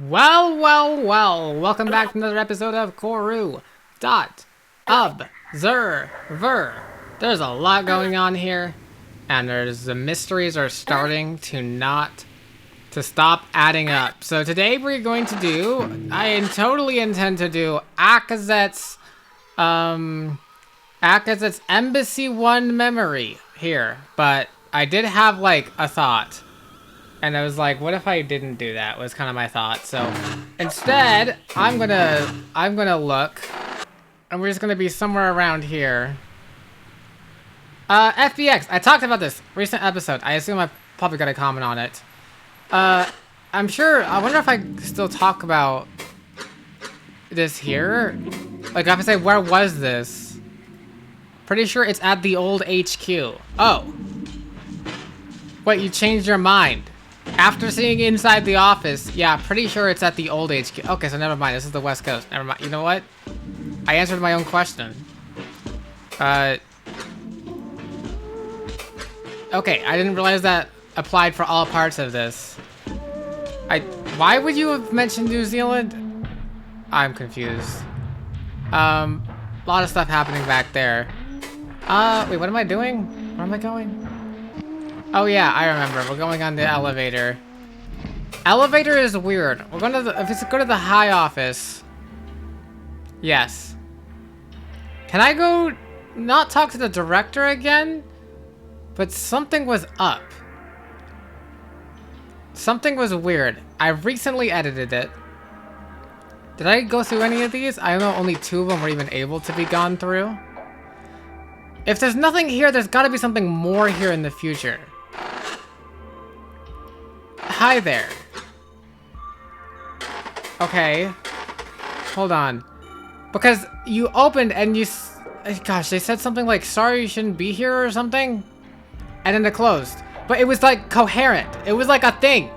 Well, welcome back to another episode of corru.observer. There's a lot going on here, and the mysteries are starting to stop adding up. So today we're going to do, I totally intend to do Akazet's Embassy 1 memory here, but I did have like a thought. And I was like, what if I didn't do that? Was kind of my thought. So instead, I'm gonna look, and we're just gonna be somewhere around here. FBX. I talked about this recent episode. I assume I probably got a comment on it. I'm sure. I wonder if I still talk about this here. Like, I have to say, where was this? Pretty sure it's at the old HQ. Oh. Wait, you changed your mind. After seeing inside the office, yeah, pretty sure it's at the old HQ. Okay, so never mind. This is the West Coast. Never mind. You know what? I answered my own question. Okay, I didn't realize that applied for all parts of this. Why would you have mentioned New Zealand? I'm confused. A lot of stuff happening back there. Wait, what am I doing? Where am I going? Oh yeah, I remember. We're going on the elevator. Elevator is weird. We're going to go to the high office. Yes. Can I go not talk to the director again? But something was up. Something was weird. I recently edited it. Did I go through any of these? I know only 2 of them were even able to be gone through. If there's nothing here, there's got to be something more here in the future. Hi there. Okay. Hold on. Because you opened and gosh, they said something like, sorry you shouldn't be here or something. And then it closed. But it was like coherent. It was like a thing.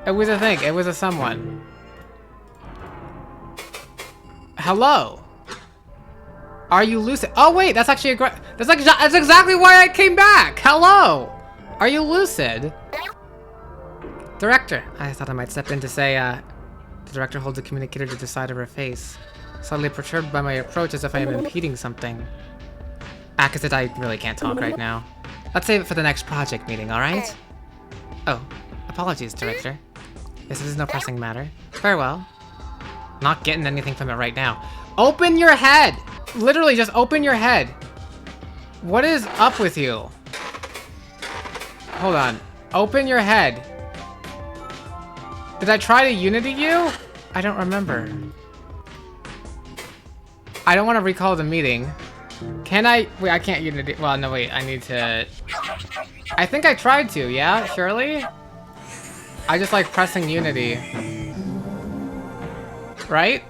It was a thing. It was a someone. Hello. Are you lucid? Oh wait, that's actually that's exactly why I came back. Hello. Are you lucid? Director. I thought I might step in to say, the director holds a communicator to the side of her face, slightly perturbed by my approach as if I am impeding something. Akazit, I really can't talk right now. Let's save it for the next project meeting, alright? Oh, apologies, Director. This is no pressing matter. Farewell. Not getting anything from it right now. Open your head! Literally, just open your head. What is up with you? Hold on. Open your head. Did I try to Unity you? I don't remember. I don't want to recall the meeting. Can I? Wait, I can't Unity. Well, no, wait. I need to. I think I tried to, yeah? Surely? I just like pressing Unity. Right?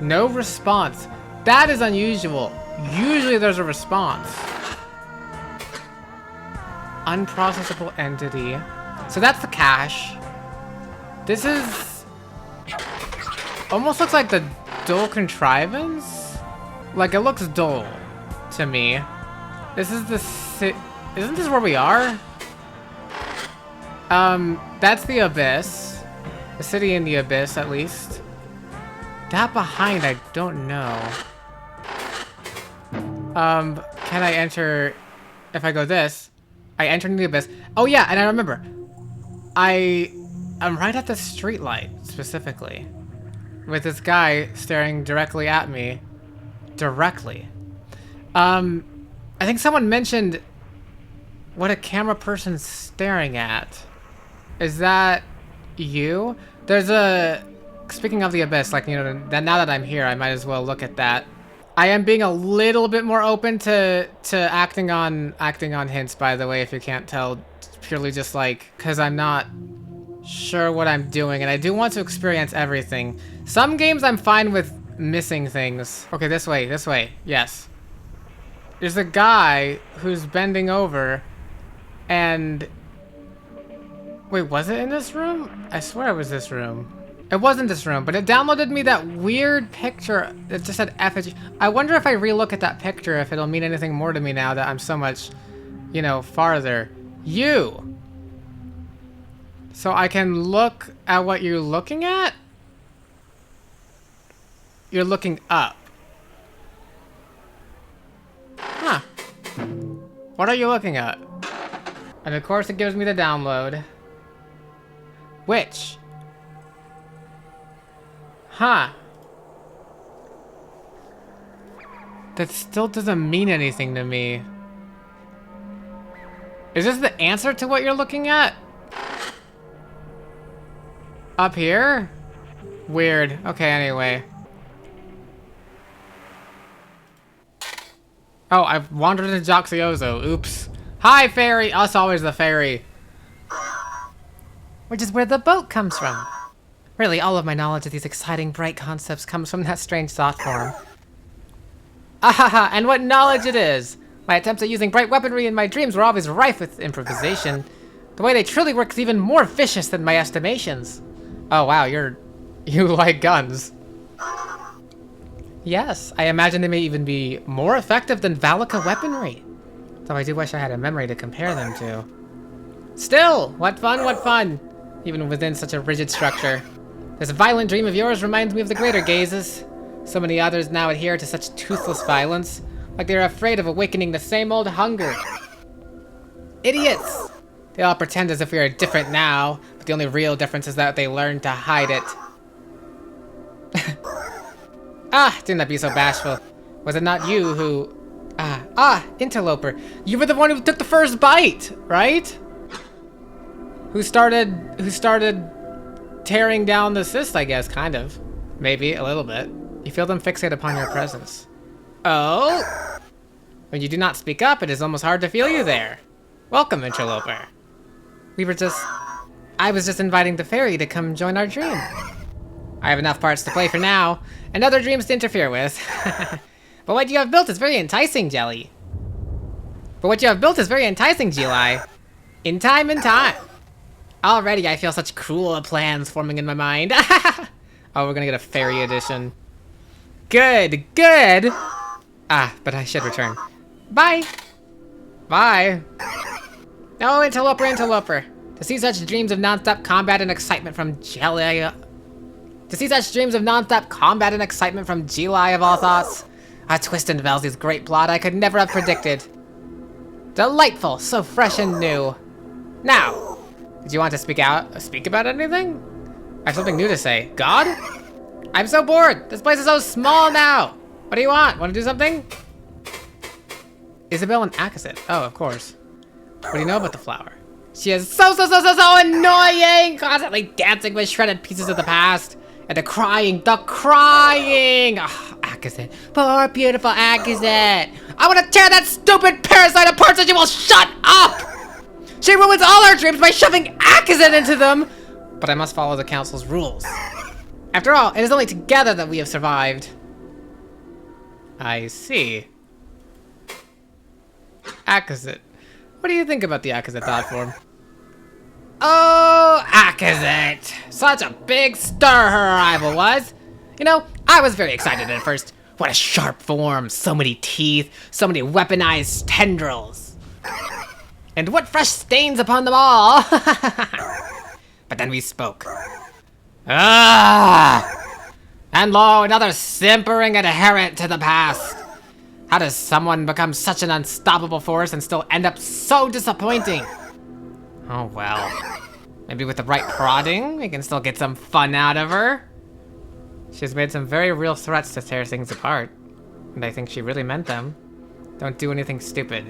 No response. That is unusual. Usually there's a response. Unprocessable entity. So that's the cache. This is... almost looks like the dull contrivance? Like, it looks dull to me. This is the isn't this where we are? That's the Abyss. The city in the Abyss, at least. That behind, I don't know. Can I enter... if I go this, I enter into the Abyss. Oh yeah, and I remember. I'm right at the street light, specifically. With this guy staring directly at me. Directly. I think someone mentioned what a camera person's staring at. Is that you? There's a... speaking of the Abyss, like, you know, now that I'm here, I might as well look at that. I am being a little bit more open to acting on hints, by the way, if you can't tell. It's purely just like, because I'm not sure what I'm doing, and I do want to experience everything. Some games I'm fine with missing things. Okay, this way, yes. There's a guy who's bending over, and... wait, was it in this room? I swear it was this room. It wasn't this room, but it downloaded me that weird picture that just said effigy. I wonder if I relook at that picture, if it'll mean anything more to me now that I'm so much, you know, farther. You! So I can look at what you're looking at? You're looking up. Huh. What are you looking at? And of course it gives me the download. Which? Huh. That still doesn't mean anything to me. Is this the answer to what you're looking at? Up here? Weird. Okay, anyway. Oh, I've wandered into Joxiozo. Oops. Hi, fairy! Us always the fairy. Which is where the boat comes from. Really, all of my knowledge of these exciting, bright concepts comes from that strange thought form. Ahaha, and what knowledge it is! My attempts at using bright weaponry in my dreams were always rife with improvisation. The way they truly work is even more vicious than my estimations. Oh wow, you like guns. Yes, I imagine they may even be more effective than Valaka weaponry. Though I do wish I had a memory to compare them to. Still, what fun, what fun! Even within such a rigid structure. This violent dream of yours reminds me of the greater gazes. So many others now adhere to such toothless violence, like they are afraid of awakening the same old hunger. Idiots! They all pretend as if we are different now, but the only real difference is that they learned to hide it. Ah, do not be so bashful. Was it not you who... Interloper. You were the one who took the first bite, right? Who started tearing down the cyst, I guess, kind of. Maybe, a little bit. You feel them fixate upon your presence. Oh? When you do not speak up, it is almost hard to feel you there. Welcome, Interloper. I was just inviting the fairy to come join our dream. I have enough parts to play for now, and other dreams to interfere with. But what you have built is very enticing, Jelly. In time. Already I feel such cruel plans forming in my mind. Oh, we're gonna get a fairy edition. Good. But I should return. Bye. Oh, interloper. To see such dreams of non-stop combat and excitement from Jelly of all thoughts. A twist in Velzy's great plot I could never have predicted. Delightful, so fresh and new. Now, did you want to speak about anything? I have something new to say. God? I'm so bored. This place is so small now. What do you want? Want to do something? Isabel and Akazit. Oh, of course. What do you know about the flower? She is so annoying! Constantly dancing with shredded pieces of the past. And the crying! Oh, Akazit. Poor, beautiful Akazit. I want to tear that stupid parasite apart so she will shut up! She ruins all our dreams by shoving Akazit into them! But I must follow the council's rules. After all, it is only together that we have survived. I see. Akazit. What do you think about the Akazit thought form? Oh, Akazit! Such a big stir her arrival was. You know, I was very excited at first. What a sharp form, so many teeth, so many weaponized tendrils. And what fresh stains upon them all! But then we spoke. And lo, another simpering adherent to the past. How does someone become such an unstoppable force and still end up so disappointing? Oh well. Maybe with the right prodding, we can still get some fun out of her. She's made some very real threats to tear things apart. And I think she really meant them. Don't do anything stupid.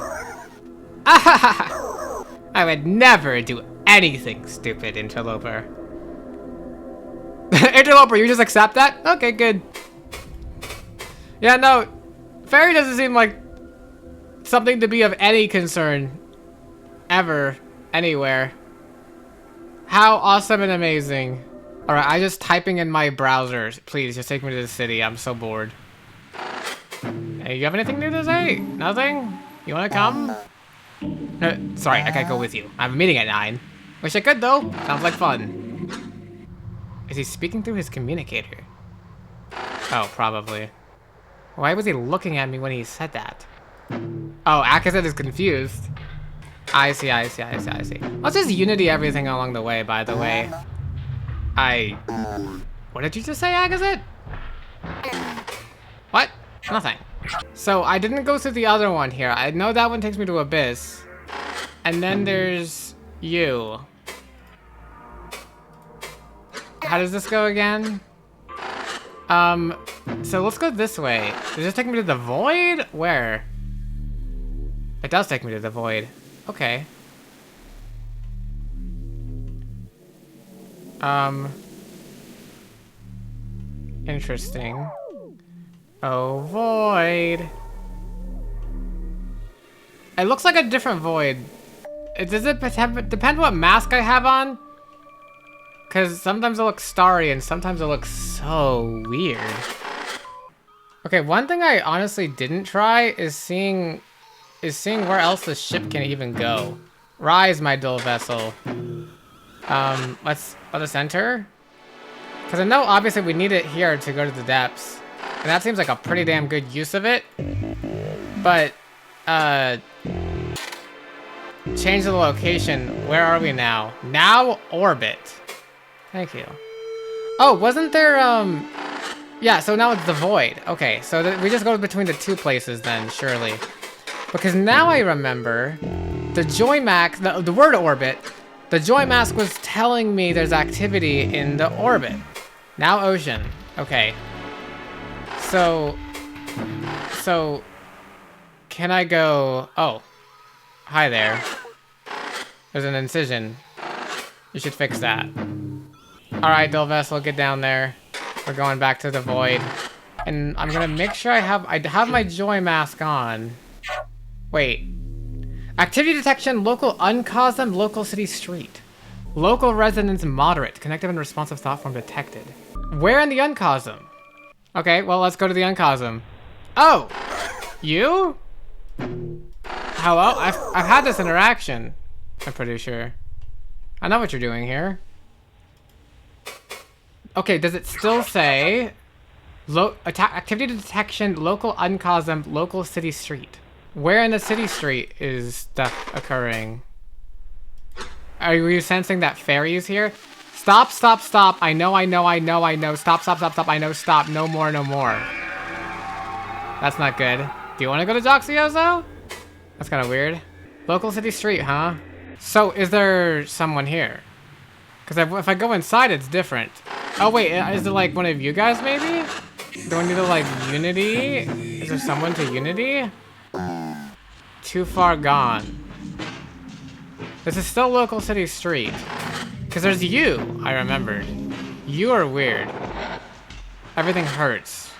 I would never do anything stupid, Interloper. Interloper, you just accept that? Okay, good. Yeah, no. Fairy doesn't seem like something to be of any concern. Ever. Anywhere. How awesome and amazing. Alright, I'm just typing in my browser. Please, just take me to the city. I'm so bored. Hey, you have anything new to say? Nothing? You wanna come? Sorry, I can't go with you. I have a meeting at 9. Wish I could, though. Sounds like fun. Is he speaking through his communicator? Oh, probably. Why was he looking at me when he said that? Oh, Akazit is confused. I see, I see, I see, I see. Let's just unity everything along the way, by the way. What did you just say, Agazit? What? Nothing. So I didn't go through the other one here. I know that one takes me to Abyss. And then there's you. How does this go again? So let's go this way. Does this take me to the void? Where? It does take me to the void. Okay. Interesting. Oh, void. It looks like a different void. Does it depend what mask I have on? Because sometimes it looks starry and sometimes it looks so weird. Okay, one thing I honestly didn't try is seeing where else the ship can even go. Rise, my dull vessel. Let us enter. Because I know obviously we need it here to go to the depths. And that seems like a pretty damn good use of it. But, change the location. Where are we now? Now orbit. Thank you. Oh, wasn't there, yeah, so now it's the void. Okay, so we just go between the two places then, surely. Because now I remember the joy mask, the word orbit, the joy mask was telling me there's activity in the orbit. Now ocean. Okay. So can I go, oh, hi there. There's an incision. You should fix that. All right, dull vessel, get down there. We're going back to the void. And I'm gonna make sure I have my joy mask on. Wait. Activity detection, local uncosm, local city street. Local residents moderate, connective and responsive thought form detected. Where in the uncosm? Okay, well, let's go to the uncosm. Oh, you? Hello, I've had this interaction. I'm pretty sure. I know what you're doing here. Okay, does it still say activity detection, local uncosm, local city street? Where in the city street is stuff occurring? Are you sensing that fairy is here? Stop, stop, stop. I know. Stop, stop, stop, stop. I know, stop. No more, no more. That's not good. Do you want to go to Joxiozo? That's kind of weird. Local city street, huh? So, is there someone here? Because if I go inside, it's different. Oh, wait. Is it like one of you guys, maybe? Do I need to, like, unity? Is there someone to unity? Too far gone. This is still local city street. Because there's you, I remembered. You are weird. Everything hurts.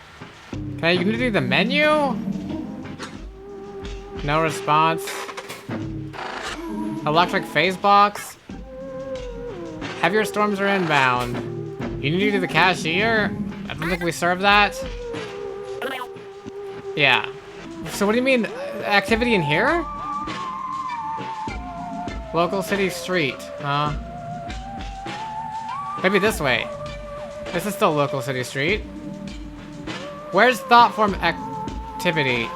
Can I unity the menu? No response. Electric phase box. Heavier storms are inbound. Unity to the cashier? I don't think we serve that. Yeah. So what do you mean? Activity in here? Local city street, huh? Maybe this way. This is still local city street. Where's thought form activity?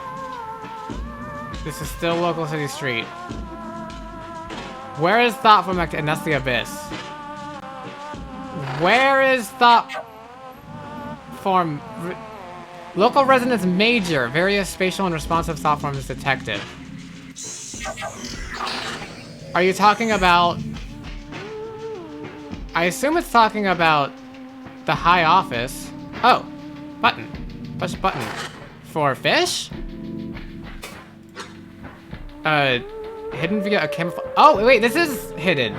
This is still local city street. Where is thought form activity? And that's the abyss. Where is thought form? Local resonance major. Various spatial and responsive thought forms detected. Are you talking about... I assume it's talking about the high office. Oh, button. Push button. For fish? Hidden via a camouflage. Oh, wait, this is hidden.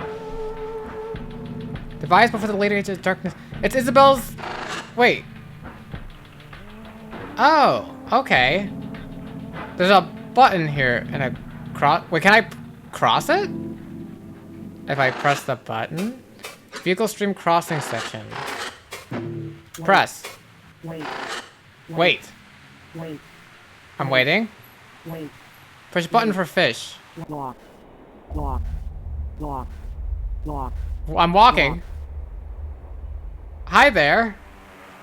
Devised before the later age of darkness. It's Isabel's... Wait. Oh, okay. There's a button here and a cross... Wait, can I cross it? If I press the button? Vehicle stream crossing section. Press. Wait. Wait. Wait. I'm waiting. Wait. Push button for fish. Walk. Walk. Walk. Walk. I'm walking. Hi there.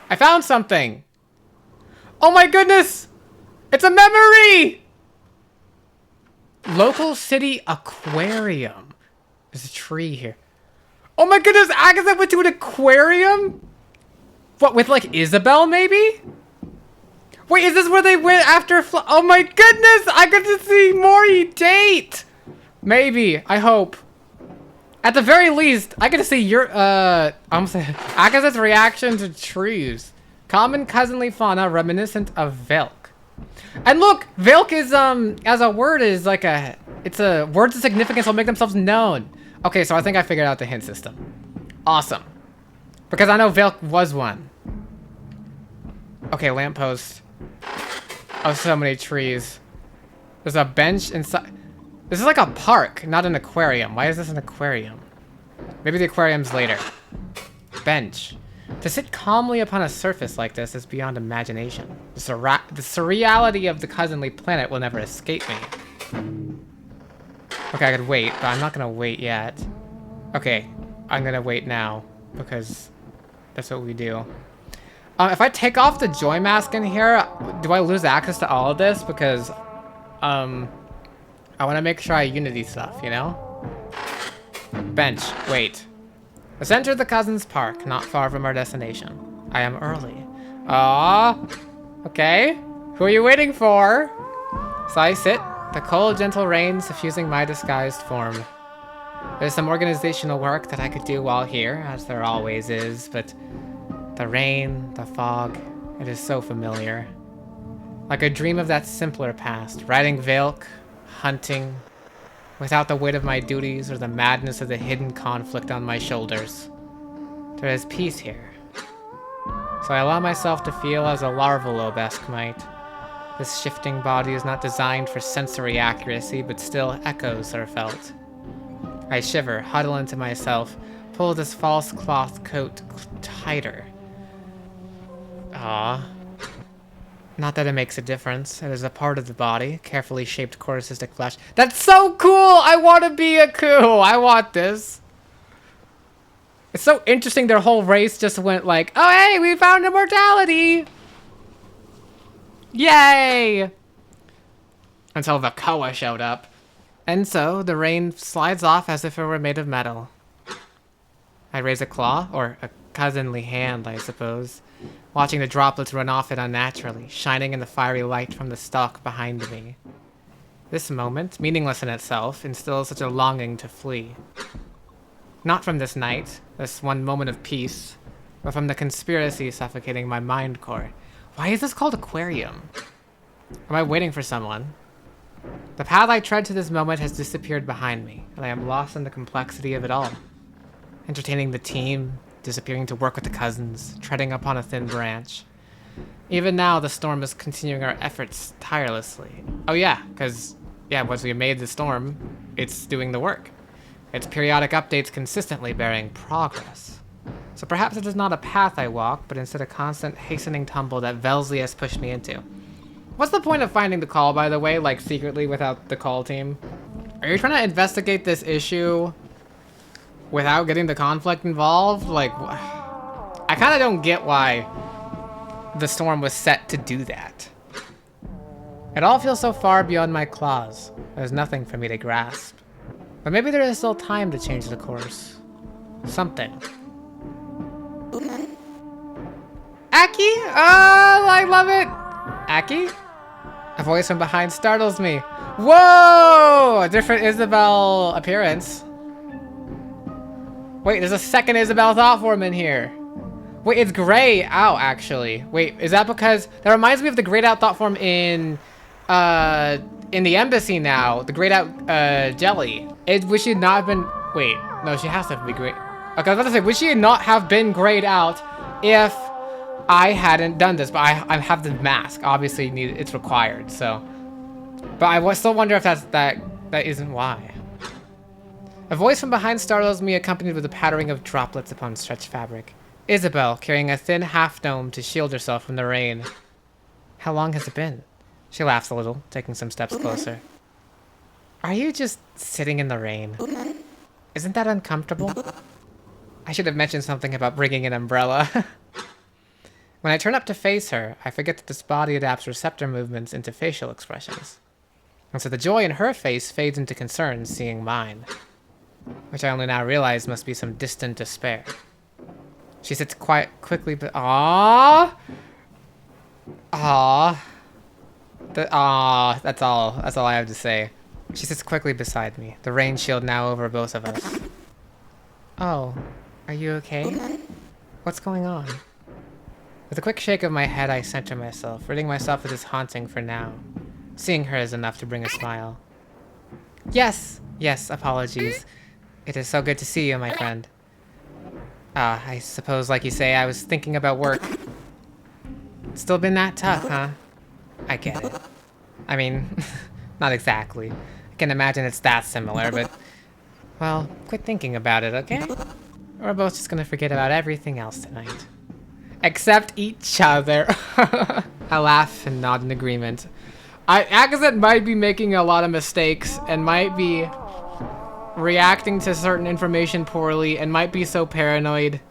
I found something. Oh my goodness! It's a memory! Local city aquarium. There's a tree here. Oh my goodness, Agatha went to an aquarium? What, with like Isabel maybe? Wait, is this where they went after oh my goodness, I got to see Maury date! Maybe, I hope. At the very least, I get to see your, I'm saying, Agatha's reaction to trees. Common cousinly fauna reminiscent of Velk. And look, Velk is, as a word is like it's a words of significance will make themselves known. Okay, so I think I figured out the hint system. Awesome. Because I know Velk was one. Okay, lamppost. Oh, so many trees. There's a bench inside. This is like a park, not an aquarium. Why is this an aquarium? Maybe the aquarium's later. Bench. To sit calmly upon a surface like this is beyond imagination. The surreality of the cousinly planet will never escape me. Okay, I could wait, but I'm not gonna wait yet. Okay, I'm gonna wait now, because that's what we do. If I take off the joy mask in here, do I lose access to all of this? Because, I want to make sure I unity stuff, you know? Bench, wait. Let's enter the Cousins Park, not far from our destination. I am early. Okay. Who are you waiting for? So I sit, the cold, gentle rain suffusing my disguised form. There's some organizational work that I could do while here, as there always is, but the rain, the fog, it is so familiar. Like a dream of that simpler past, riding Velk, hunting, without the weight of my duties or the madness of the hidden conflict on my shoulders. There is peace here. So I allow myself to feel as a larval obesque might. This shifting body is not designed for sensory accuracy, but still echoes are felt. I shiver, huddle into myself, pull this false cloth coat tighter. Not that it makes a difference. It is a part of the body, carefully shaped corticistic flesh. That's so cool! I want to be a coup! I want this. It's so interesting their whole race just went like, oh hey, we found immortality! Yay! Until the Koa showed up. And so, the rain slides off as if it were made of metal. I raise a claw, or a cousinly hand, I suppose, watching the droplets run off it unnaturally, shining in the fiery light from the stalk behind me. This moment, meaningless in itself, instills such a longing to flee. Not from this night, this one moment of peace, but from the conspiracy suffocating my mind core. Why is this called aquarium? Am I waiting for someone? The path I tread to this moment has disappeared behind me, and I am lost in the complexity of it all. Entertaining the team, disappearing to work with the cousins, treading upon a thin branch. Even now, the storm is continuing our efforts tirelessly. Oh yeah, because, yeah, once we made the storm, it's doing the work. Its periodic updates consistently bearing progress. So perhaps it is not a path I walk, but instead a constant hastening tumble that Velsley has pushed me into. What's the point of finding the call, by the way, like secretly without the call team? Are you trying to investigate this issue without getting the conflict involved? Like, I kind of don't get why the storm was set to do that. It all feels so far beyond my claws. There's nothing for me to grasp. But maybe there is still time to change the course. Something. Aki? Oh, I love it! Aki? A voice from behind startles me. Whoa! A different Isabel appearance. Wait, there's a second Isabel thought form in here. Wait, it's grayed out, actually. Wait, is that because... That reminds me of the grayed out thought form in the embassy now. The grayed out, Jelly. Would she not have been... Wait, no, she has to be grayed... Okay, I was about to say, would she not have been grayed out if I hadn't done this? But I have the mask. Obviously, it's required, so... But I still wonder if that isn't why. A voice from behind startles me, accompanied with a pattering of droplets upon stretched fabric. Isabel, carrying a thin half-dome to shield herself from the rain. How long has it been? She laughs a little, taking some steps closer. Are you just sitting in the rain? Isn't that uncomfortable? I should have mentioned something about bringing an umbrella. When I turn up to face her, I forget that this body adapts receptor movements into facial expressions. And so the joy in her face fades into concern seeing mine, which I only now realize must be some distant despair. She sits quite quickly, but aww, aww, aww. That's all. That's all I have to say. She sits quickly beside me, the rain shield now over both of us. Oh, are you okay? What's going on? With a quick shake of my head, I center myself, ridding myself of this haunting for now. Seeing her is enough to bring a smile. Yes, apologies. It is so good to see you, my friend. I suppose, like you say, I was thinking about work. Still been that tough, huh? I get it. I mean, not exactly. I can imagine it's that similar, but... Well, quit thinking about it, okay? We're both just gonna forget about everything else tonight. Except each other. I laugh and nod in agreement. Akazet might be making a lot of mistakes and might be reacting to certain information poorly and might be so paranoid.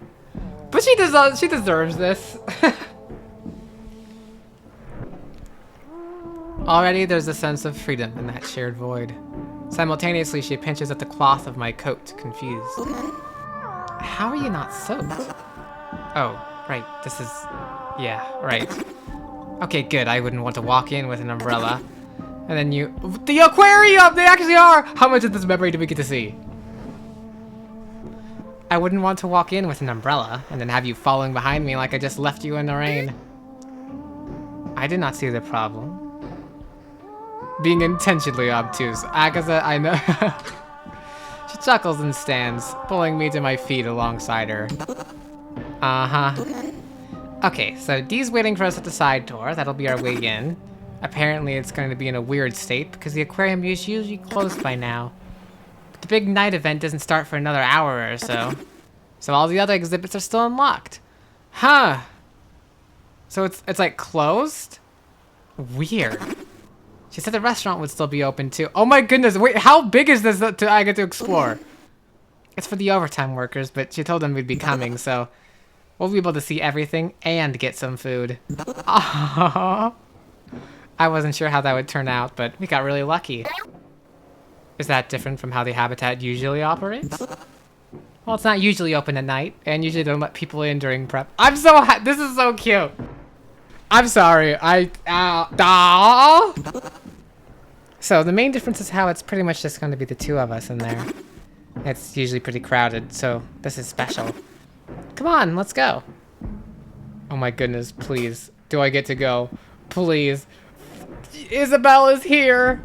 But she deserves this. Already there's a sense of freedom in that shared void. Simultaneously, she pinches at the cloth of my coat, confused. How are you not soaked? Oh, right, this is... Yeah, right. Okay, good, I wouldn't want to walk in with an umbrella. And then you... The aquarium! They actually are! How much of this memory do we get to see? I wouldn't want to walk in with an umbrella, and then have you following behind me like I just left you in the rain. I did not see the problem. Being intentionally obtuse. Akaza, I know. She chuckles and stands, pulling me to my feet alongside her. Uh-huh. Okay, so Dee's waiting for us at the side door. That'll be our way in. Apparently it's going to be in a weird state because the aquarium is usually closed by now. But the big night event doesn't start for another hour or so. So all the other exhibits are still unlocked. Huh. So it's like closed? Weird. She said the restaurant would still be open too. Oh my goodness, wait, how big is this that I get to explore? It's for the overtime workers, but she told them we'd be coming, so we'll be able to see everything and get some food. Aww. I wasn't sure how that would turn out, but we got really lucky. Is that different from how the habitat usually operates? Well, it's not usually open at night, and usually don't let people in during prep. I'm so this is so cute. I'm sorry, So the main difference is how it's pretty much just going to be the two of us in there. It's usually pretty crowded, so this is special. Come on, let's go. Oh my goodness, please. Do I get to go? Please. Isabel is here.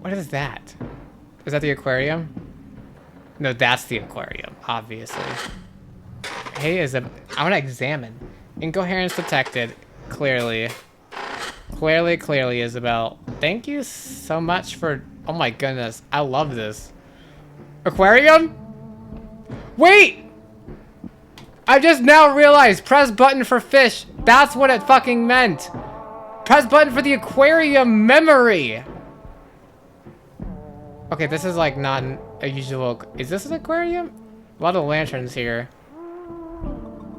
What is that? Is that the aquarium? No, that's the aquarium, obviously. Hey, Isabel. I want to examine. Incoherence detected. Clearly, Isabel. Thank you so much for... Oh my goodness, I love this. Aquarium? Wait! I just now realized, press button for fish. That's what it fucking meant. Press button for the aquarium memory. Okay, this is like not a usual... Is this an aquarium? A lot of lanterns here.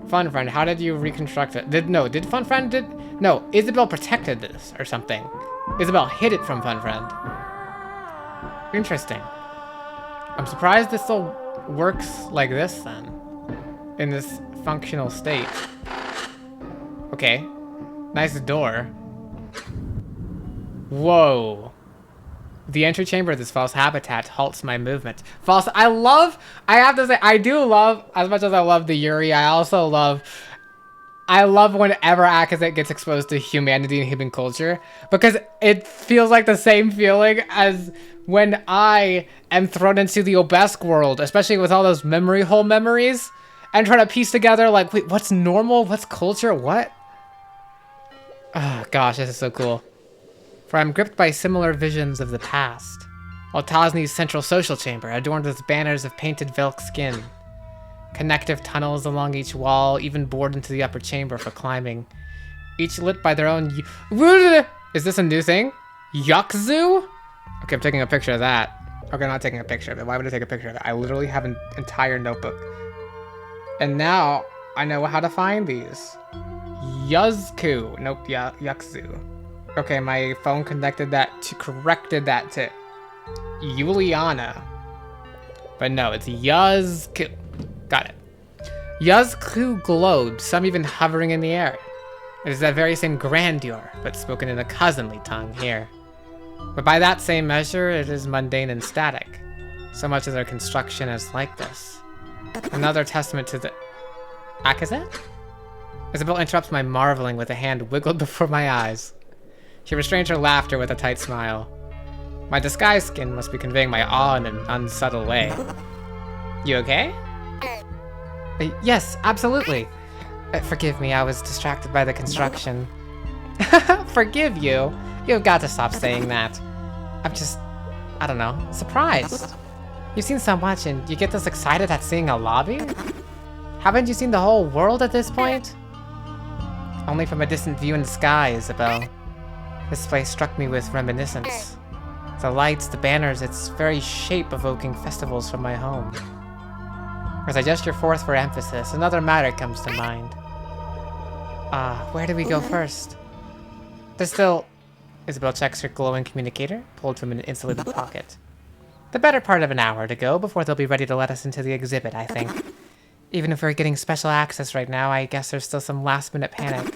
Fun Friend, how did you reconstruct it? Did Fun Friend No, Isabel protected this or something. Isabel hid it from Fun Friend. Interesting. I'm surprised this still works like this then. In this functional state. Okay. Nice door. Whoa. The entry chamber of this false habitat halts my movement. False. I have to say, I do love, as much as I love the Yuri, I love whenever Akazet gets exposed to humanity and human culture, because it feels like the same feeling as when I am thrown into the Obesque world, especially with all those memory hole memories, and trying to piece together, like, wait, what's normal? What's culture? What? Oh, gosh, this is so cool. For I'm gripped by similar visions of the past. Altazni's central social chamber, adorned with banners of painted Velk skin. Connective tunnels along each wall, even bored into the upper chamber for climbing. Each lit by their own... Is this a new thing? Yuckzoo? Okay, I'm taking a picture of that. Okay, I'm not taking a picture of it. Why would I take a picture of it? I literally have an entire notebook. And now, I know how to find these. Yuzku. Nope, yeah, Yuckzoo. Okay, my phone connected that corrected that to Juliana. But no, it's Yazku. Got it. Yazku globe, some even hovering in the air. It is that very same grandeur, but spoken in a cousinly tongue here. But by that same measure, it is mundane and static. So much of their construction is like this. Another testament to the... Akazet? Isabel interrupts my marveling with a hand wiggled before my eyes. She restrains her laughter with a tight smile. My disguise skin must be conveying my awe in an unsubtle way. You okay? Yes, absolutely. Forgive me, I was distracted by the construction. Forgive you? You've got to stop saying that. I'm just, I don't know, surprised. You've seen so much and you get this excited at seeing a lobby? Haven't you seen the whole world at this point? Only from a distant view in the sky, Isabel. This place struck me with reminiscence. The lights, the banners, its very shape evoking festivals from my home. As I gesture forth for emphasis, another matter comes to mind. Where do we go first? There's still... Isabel checks her glowing communicator, pulled from an insulated pocket. The better part of an hour to go before they'll be ready to let us into the exhibit, I think. Even if we're getting special access right now, I guess there's still some last-minute panic.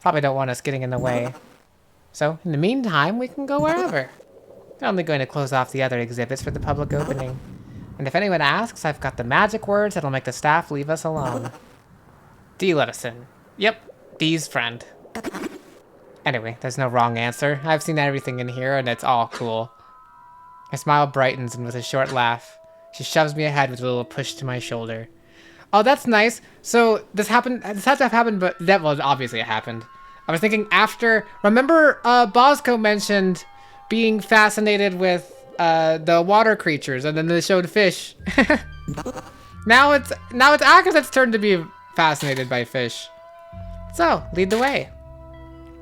Probably don't want us getting in the way. So, in the meantime, we can go wherever. They're only going to close off the other exhibits for the public opening. And if anyone asks, I've got the magic words that'll make the staff leave us alone. D. Levison. Yep, D's friend. Anyway, there's no wrong answer. I've seen everything in here, and it's all cool. My smile brightens, and with a short laugh, she shoves me ahead with a little push to my shoulder. Oh, that's nice. So, this had to have happened, but that, well, obviously it happened. I was thinking after, remember, Bosco mentioned being fascinated with, the water creatures, and then they showed fish. now it's Akazet's turn to be fascinated by fish. So, lead the way.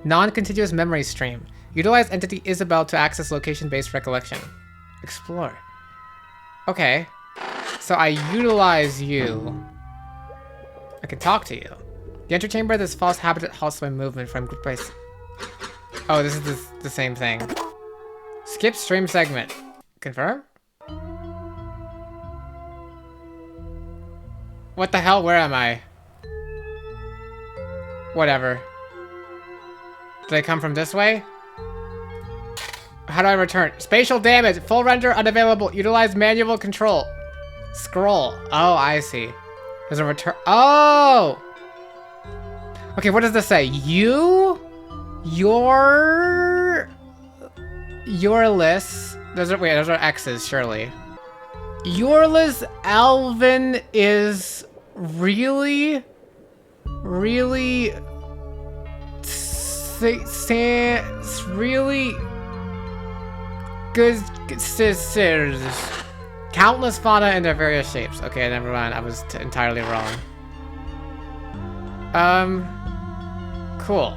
Non-contiguous memory stream. Utilize entity Isabel to access location-based recollection. Explore. Okay. So I utilize you. I can talk to you. The antechamber of this false habitat halts my movement from group by... Oh, this is the same thing. Skip stream segment. Confirm? What the hell? Where am I? Whatever. Did I come from this way? How do I return? Spatial damage. Full render unavailable. Utilize manual control. Scroll. Oh, I see. There's a return. Oh! Okay, what does this say? Your list. Those are X's, surely. Yorlis Alvin is really good sisters. Countless fauna in their various shapes. Okay, never mind. I was entirely wrong. Cool.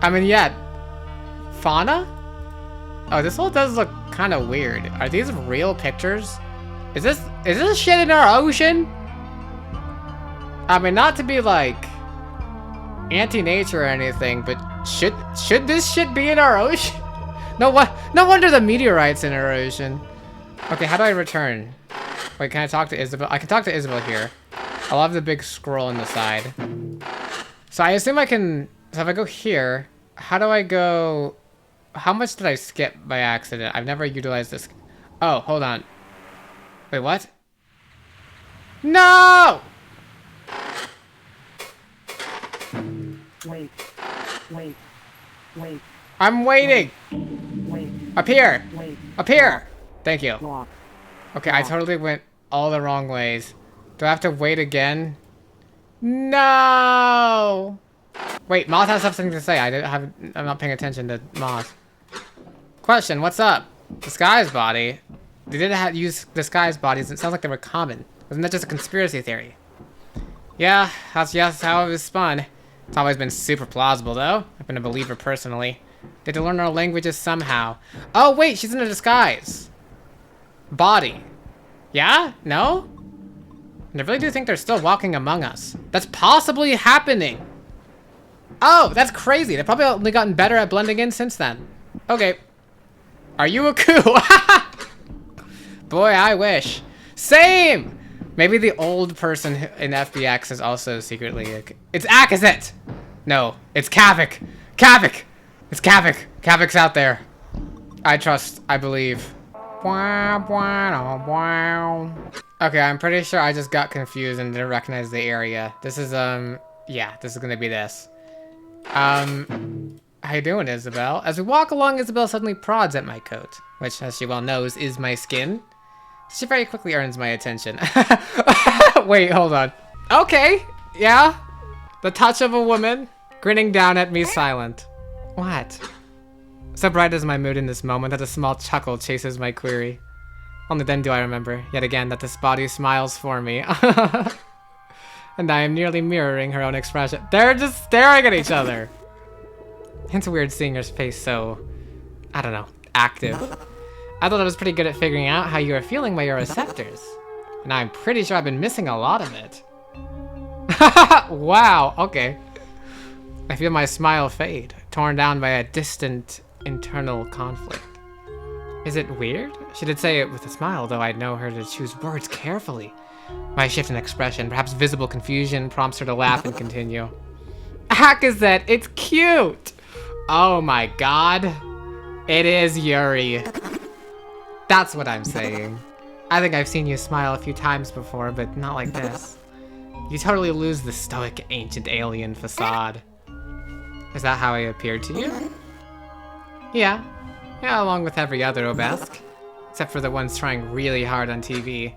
I mean, yeah. Fauna? Oh, this all does look kind of weird. Are these real pictures? Is this shit in our ocean? I mean, not to be like anti-nature or anything, but should this shit be in our ocean? No wonder the meteorites in our ocean. Okay, how do I return? Wait, can I talk to Isabel? I can talk to Isabel here. I'll have the big scroll on the side. So I assume I can, so if I go here, how do I go, how much did I skip by accident? I've never utilized this. Oh, hold on. Wait, what? No! Wait. I'm waiting. Wait. Up here. Wait. Up here. Thank you. Walk. Okay, I totally went all the wrong ways. Do I have to wait again? No! Wait, Moth has something to say. I'm not paying attention to Moth. Question, what's up? Disguise body? They didn't use disguise bodies. It sounds like they were common. Wasn't that just a conspiracy theory? Yeah, that's just how it was spun. It's always been super plausible, though. I've been a believer personally. They had to learn our languages somehow. Oh, wait, she's in a disguise. Body. Yeah? No? I really do think they're still walking among us. That's possibly happening. Oh, that's crazy. They've probably only gotten better at blending in since then. Okay. Are you a coup? Boy, I wish. Same! Maybe the old person in FBX is also secretly a... It's Ak, is it? No, it's Kavik. Kavik! It's Kavik. Kavik's out there. I trust, I believe. Okay, I'm pretty sure I just got confused and didn't recognize the area. This is, yeah, this is gonna be this. How you doing, Isabel? As we walk along, Isabel suddenly prods at my coat, which, as she well knows, is my skin. She very quickly earns my attention. Wait, hold on. Okay, yeah. The touch of a woman, grinning down at me silent. What? So bright is my mood in this moment that a small chuckle chases my query. Only then do I remember, yet again, that this body smiles for me. And I am nearly mirroring her own expression. They're just staring at each other. It's weird seeing her face so, I don't know, active. I thought I was pretty good at figuring out how you are feeling by your receptors. And I'm pretty sure I've been missing a lot of it. Wow, okay. I feel my smile fade, torn down by a distant internal conflict. Is it weird? She did say it with a smile, though I'd know her to choose words carefully. My shift in expression, perhaps visible confusion, prompts her to laugh and continue. Akazet, it's cute! Oh my god. It is Yuri. That's what I'm saying. I think I've seen you smile a few times before, but not like this. You totally lose the stoic, ancient alien facade. Is that how I appeared to you? Yeah. Yeah, along with every other obelisk. Except for the ones trying really hard on TV.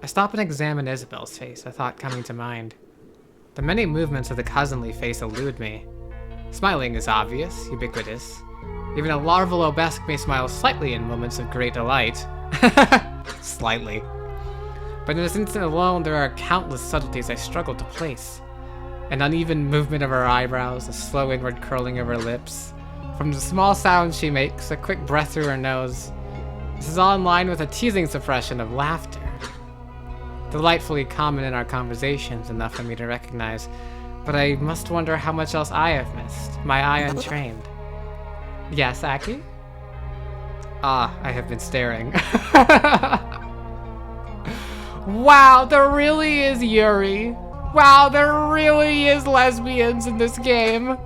I stop and examine Isabel's face, a thought coming to mind. The many movements of the cousinly face elude me. Smiling is obvious, ubiquitous. Even a larval obelisk may smile slightly in moments of great delight. Slightly. But in this instant alone, there are countless subtleties I struggle to place. An uneven movement of her eyebrows, a slow inward curling of her lips. From the small sounds she makes, a quick breath through her nose. This is all in line with a teasing suppression of laughter. Delightfully common in our conversations, enough for me to recognize. But I must wonder how much else I have missed, my eye untrained. Yes, Aki? Ah, I have been staring. Wow, there really is Yuri. Wow, there really is lesbians in this game.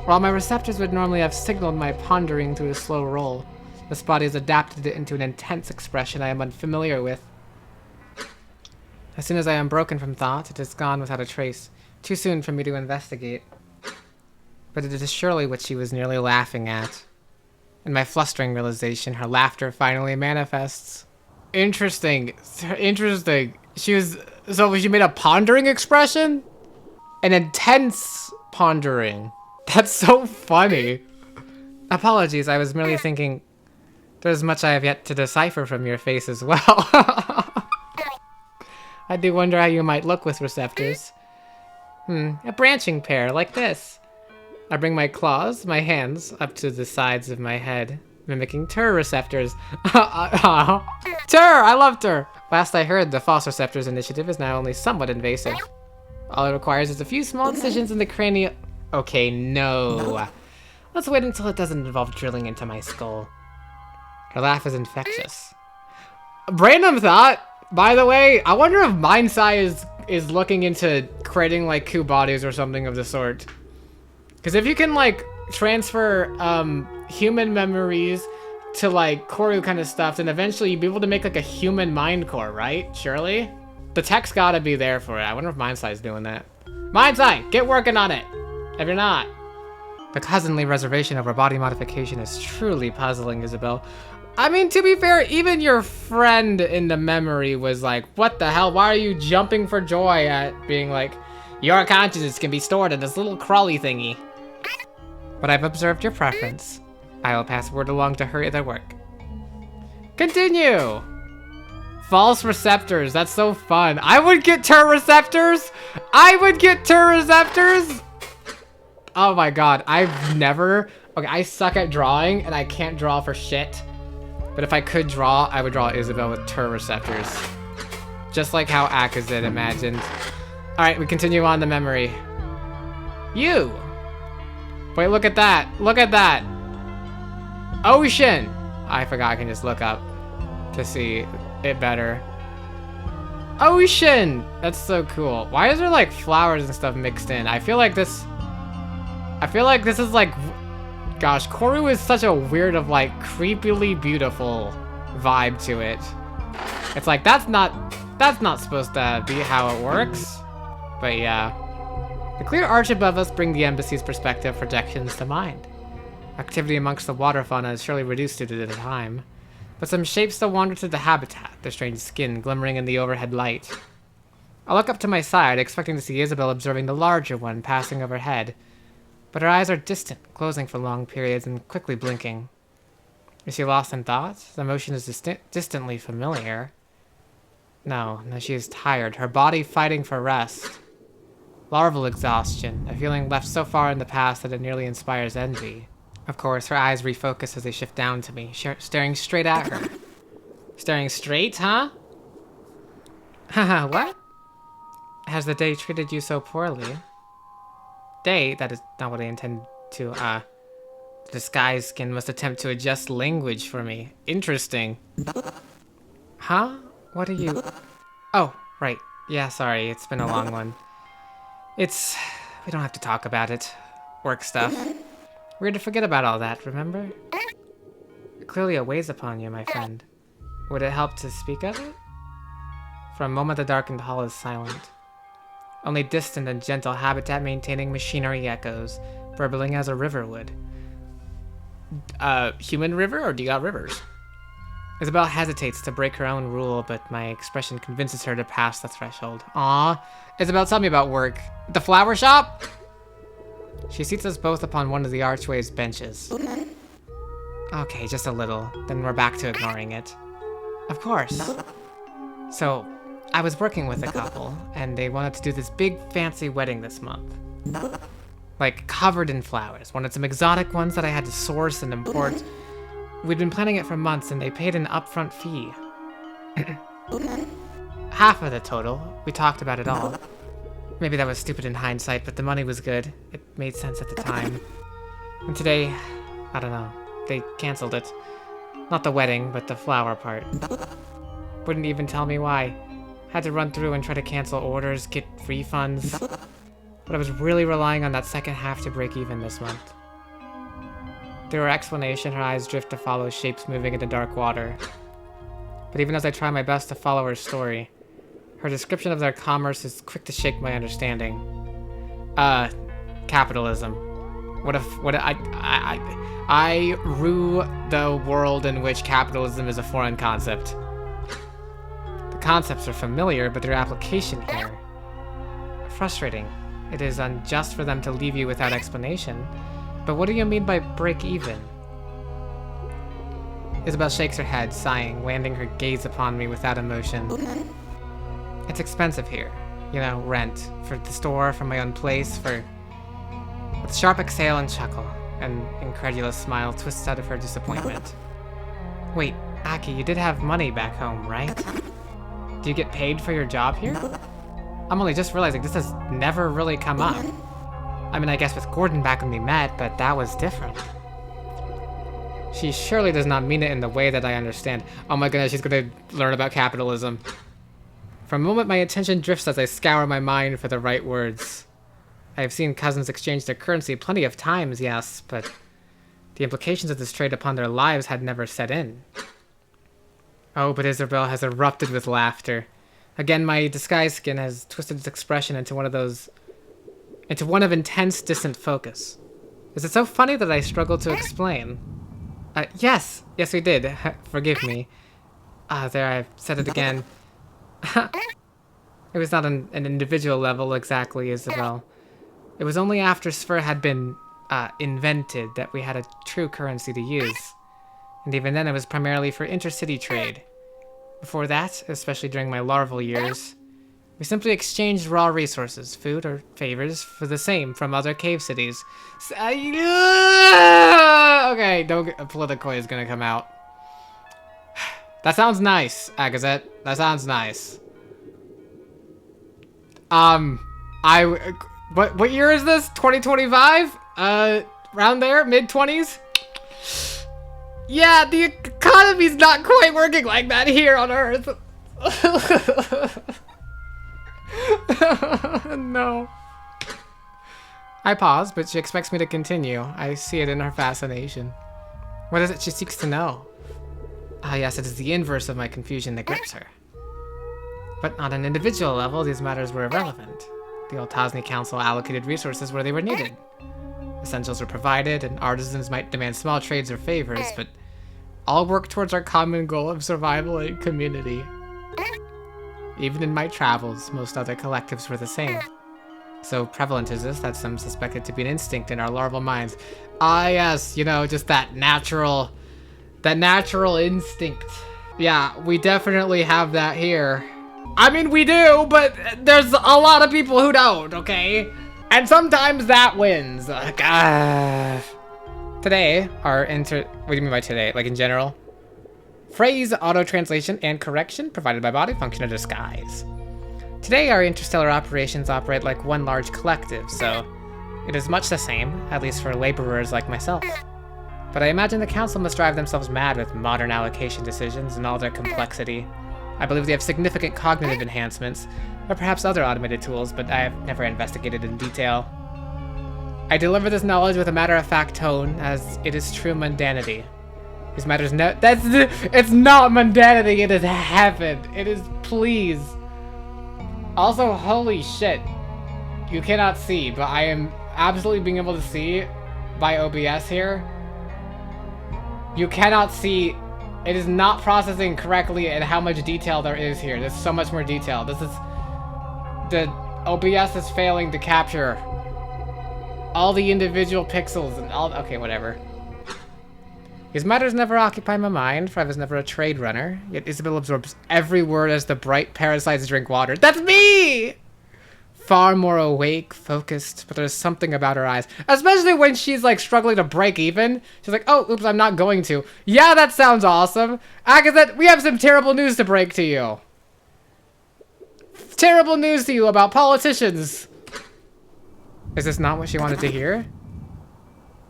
While my receptors would normally have signaled my pondering through a slow roll, this body has adapted it into an intense expression I am unfamiliar with. As soon as I am broken from thought, it is gone without a trace, too soon for me to investigate. But it is surely what she was nearly laughing at. In my flustering realization, her laughter finally manifests. Interesting. Interesting. So she made a pondering expression? An intense pondering. That's so funny. Apologies, I was merely thinking there's much I have yet to decipher from your face as well. I do wonder how you might look with receptors. A branching pair, like this. I bring my claws, my hands, up to the sides of my head, mimicking Tur receptors. Tur! I love Tur! Last I heard, the false receptors initiative is now only somewhat invasive. All it requires is a few small incisions in the cranial... Okay, no. Let's wait until it doesn't involve drilling into my skull. Her laugh is infectious. Random thought, by the way, I wonder if Mindsai is looking into creating like coup bodies or something of the sort. Because if you can like transfer human memories to like corru kind of stuff, then eventually you'd be able to make like a human mind core, right? Surely? The tech's gotta be there for it. I wonder if Mindsai's doing that. Mindsai, get working on it! If you're not. The cousinly reservation over body modification is truly puzzling, Isabel. I mean, to be fair, even your friend in the memory was like, what the hell? Why are you jumping for joy at being like, your consciousness can be stored in this little crawly thingy? But I've observed your preference. I will pass word along to hurry their work. Continue! False receptors, that's so fun. I would get Tur receptors! I would get Tur receptors! Oh my god, I've never... Okay, I suck at drawing, and I can't draw for shit. But if I could draw, I would draw Isabel with Tur receptors. Just like how Akazit imagined. Alright, we continue on the memory. You! Wait, look at that. Look at that. Ocean! I forgot I can just look up to see it better. Ocean! That's so cool. Why is there like flowers and stuff mixed in? I feel like this is like, gosh, Corru is such a weird of like creepily beautiful vibe to it. It's like, that's not supposed to be how it works. But yeah. The clear arch above us bring the embassy's perspective projections to mind. Activity amongst the water fauna is surely reduced due to the time. But some shapes still wander through the habitat, their strange skin glimmering in the overhead light. I look up to my side, expecting to see Isabel observing the larger one passing overhead. But her eyes are distant, closing for long periods and quickly blinking. Is she lost in thought? The motion is distantly familiar. No, she is tired, her body fighting for rest. Larval exhaustion, a feeling left so far in the past that it nearly inspires envy. Of course, her eyes refocus as they shift down to me, staring straight at her. Staring straight, huh? Haha, what? Has the day treated you so poorly? Day? That is not what I intend to, The disguised skin must attempt to adjust language for me. Interesting. Huh? What are you... Oh, right. Yeah, sorry, it's been a long one. We don't have to talk about it. Work stuff. We're to forget about all that, remember? Clearly it weighs upon you, my friend. Would it help to speak of it? For a moment the darkened hall is silent. Only distant and gentle habitat-maintaining machinery echoes, burbling as a river would. Human river, or do you got rivers? Isabel hesitates to break her own rule, but my expression convinces her to pass the threshold. Aw, Isabel, tell me about work. The flower shop? She seats us both upon one of the archway's benches. Okay, just a little. Then we're back to ignoring it. Of course. So, I was working with a couple, and they wanted to do this big fancy wedding this month. Like, covered in flowers. Wanted some exotic ones that I had to source and import. We'd been planning it for months, and they paid an upfront fee. Half of the total. We talked about it all. Maybe that was stupid in hindsight, but the money was good. It made sense at the time. And today, I don't know, they canceled it. Not the wedding, but the flower part. Wouldn't even tell me why. Had to run through and try to cancel orders, get refunds. But I was really relying on that second half to break even this month. Through her explanation, her eyes drift to follow shapes moving in the dark water. But even as I try my best to follow her story, her description of their commerce is quick to shake my understanding. Capitalism. I rue the world in which capitalism is a foreign concept. The concepts are familiar, but their application here... frustrating. It is unjust for them to leave you without explanation. But what do you mean by break even? Isabel shakes her head, sighing, landing her gaze upon me without emotion. It's expensive here. You know, rent. For the store, for my own place, for... With sharp exhale and chuckle, an incredulous smile twists out of her disappointment. Wait, Aki, you did have money back home, right? Do you get paid for your job here? I'm only just realizing this has never really come up. I mean, I guess with Gordon back when we met, but that was different. She surely does not mean it in the way that I understand. Oh my goodness, she's gonna learn about capitalism. For a moment, my attention drifts as I scour my mind for the right words. I have seen cousins exchange their currency plenty of times, yes, but the implications of this trade upon their lives had never set in. Oh, but Isabel has erupted with laughter. Again, my disguised skin has twisted its expression into one of intense, distant focus. Is it so funny that I struggle to explain? Yes, we did. Forgive me. There, I've said it again. It was not an individual level exactly, Isabel. It was only after Sphere had been invented that we had a true currency to use. And even then it was primarily for intercity trade. Before that, especially during my larval years, we simply exchanged raw resources, food or favors, for the same from other cave cities. Okay, Politicoy is gonna come out. That sounds nice, Agazette. That sounds nice. What year is this? 2025? Around there? Mid-20s? Yeah, the economy's not quite working like that here on Earth. No. I pause, but she expects me to continue. I see it in her fascination. What is it she seeks to know? Ah, yes, it is the inverse of my confusion that grips her. But on an individual level, these matters were irrelevant. The Old Tosny Council allocated resources where they were needed. Essentials were provided, and artisans might demand small trades or favors, but all work towards our common goal of survival and community. Even in my travels, most other collectives were the same. So prevalent is this that some suspect it to be an instinct in our larval minds. Ah, yes, you know, just that natural instinct. Yeah, we definitely have that here. I mean, we do, but there's a lot of people who don't, okay? And sometimes that wins. Today, what do you mean by today? Like in general? Phrase, auto-translation, and correction provided by body function or disguise. Today, our interstellar operations operate like one large collective, so it is much the same, at least for laborers like myself. But I imagine the council must drive themselves mad with modern allocation decisions and all their complexity. I believe they have significant cognitive enhancements, or perhaps other automated tools, but I have never investigated in detail. I deliver this knowledge with a matter-of-fact tone, as it is true mundanity. These matters it's not mundanity, it is heaven. It is please. Also, holy shit. You cannot see, but I am absolutely being able to see by OBS here. You cannot see. It is not processing correctly and how much detail there is here. There's so much more detail. The OBS is failing to capture all the individual pixels and all. Okay, whatever. These matters never occupy my mind, for I was never a trade runner. Yet Isabel absorbs every word as the bright parasites drink water. That's me! Far more awake, focused, but there's something about her eyes. Especially when she's like struggling to break even. She's like, oh, oops, I'm not going to. Yeah, that sounds awesome. Agatha, we have some terrible news to break to you. Terrible news to you about politicians. Is this not what she wanted to hear?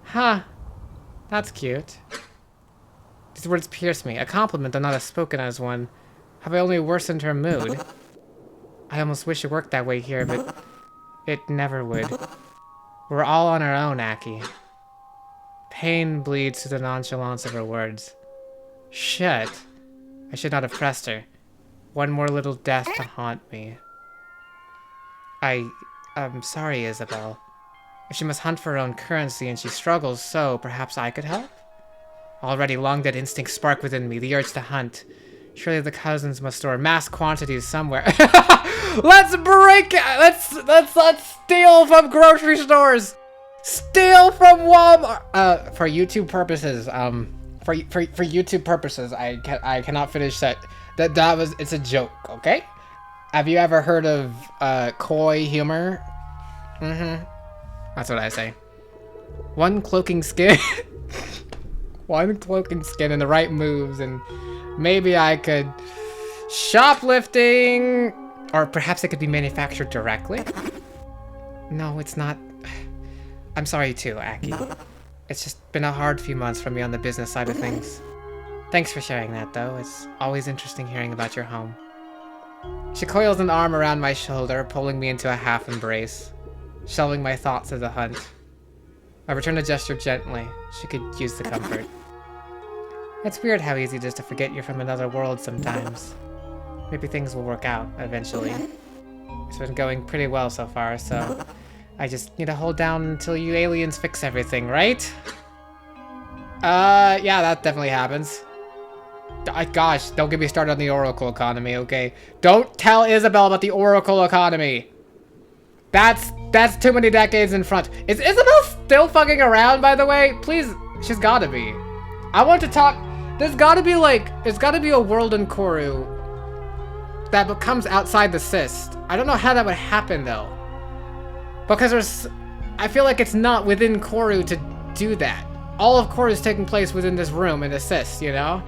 Huh. That's cute. These words pierce me. A compliment, though not as spoken as one. Have I only worsened her mood? I almost wish it worked that way here, but it never would. We're all on our own, Aki. Pain bleeds through the nonchalance of her words. Shit. I should not have pressed her. One more little death to haunt me. I'm sorry, Isabel. If she must hunt for her own currency and she struggles so, perhaps I could help? Already long dead instincts spark within me, the urge to hunt. Surely the cousins must store mass quantities somewhere. Let's break it! Let's steal from grocery stores! Steal from Walmart! For YouTube purposes, for YouTube purposes, I cannot finish that. It's a joke, okay? Have you ever heard of, coy humor? Mm-hmm. That's what I say. One cloaking skin. One cloaking skin and the right moves, and maybe I could... Shoplifting! Or perhaps it could be manufactured directly? No, it's not. I'm sorry too, Aki. It's just been a hard few months for me on the business side of things. Thanks for sharing that, though. It's always interesting hearing about your home. She coils an arm around my shoulder, pulling me into a half embrace, shelving my thoughts of the hunt. I return the gesture gently. She could use the comfort. It's weird how easy it is to forget you're from another world sometimes. Maybe things will work out eventually. It's been going pretty well so far, so I just need to hold down until you aliens fix everything, right? Yeah, that definitely happens. Gosh, don't get me started on the Oracle economy, okay? Don't tell Isabel about the Oracle economy. That's too many decades in front. Is Isabel still fucking around, by the way? Please, she's gotta be. I want to talk. There's gotta be a world in Corru that becomes outside the cyst. I don't know how that would happen though. Because I feel like it's not within Corru to do that. All of Corru is taking place within this room in the cyst, you know?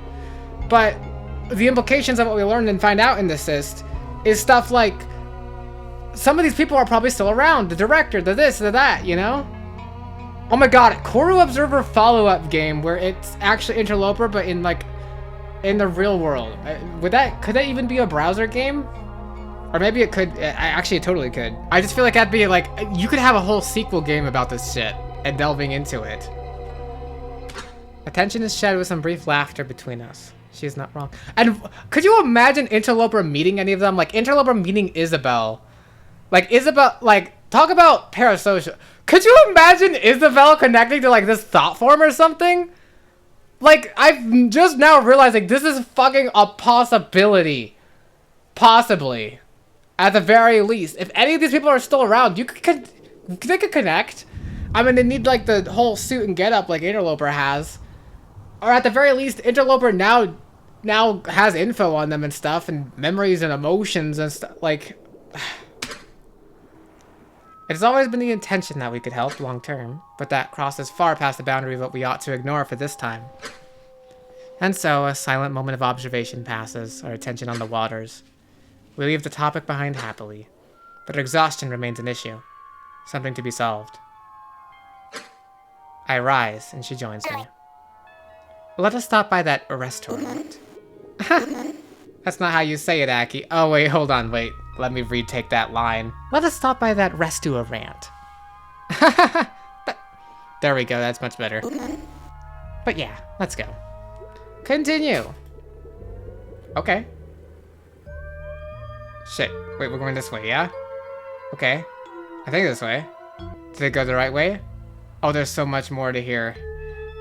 But the implications of what we learned and find out in the cyst is stuff like some of these people are probably still around. The director, the this, the that, you know? Oh my god, corru.observer follow-up game where it's actually Interloper, but in like, in the real world. Could that even be a browser game? Or maybe it could, actually it totally could. I just feel like that'd be like, you could have a whole sequel game about this shit and delving into it. Attention is shed with some brief laughter between us. She is not wrong. And could you imagine Interloper meeting any of them? Like Interloper meeting Isabel. Like Isabel, like talk about parasocial. Could you imagine Isabel connecting to like this thought form or something? Like I've just now realizing this is fucking a possibility. Possibly. At the very least. If any of these people are still around, they could connect. I mean, they need like the whole suit and get up like Interloper has. Or at the very least, Interloper now has info on them and stuff, and memories and emotions and stuff. Like, it's always been the intention that we could help long term, but that crosses far past the boundary of what we ought to ignore for this time. And so, a silent moment of observation passes, our attention on the waters. We leave the topic behind happily, but exhaustion remains an issue, something to be solved. I rise, and she joins me. Let us stop by that restaurant. That's not how you say it, Aki. Oh, wait, hold on, wait. Let me retake that line. Let us stop by that restaurant. There we go, that's much better. But yeah, let's go. Continue. Okay. Shit, wait, we're going this way, yeah? Okay. I think this way. Did it go the right way? Oh, there's so much more to hear.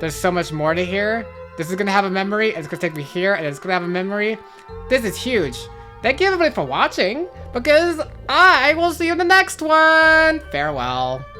There's so much more to hear. This is gonna have a memory, and it's gonna take me here, and it's gonna have a memory. This is huge. Thank you everybody for watching, because I will see you in the next one. Farewell.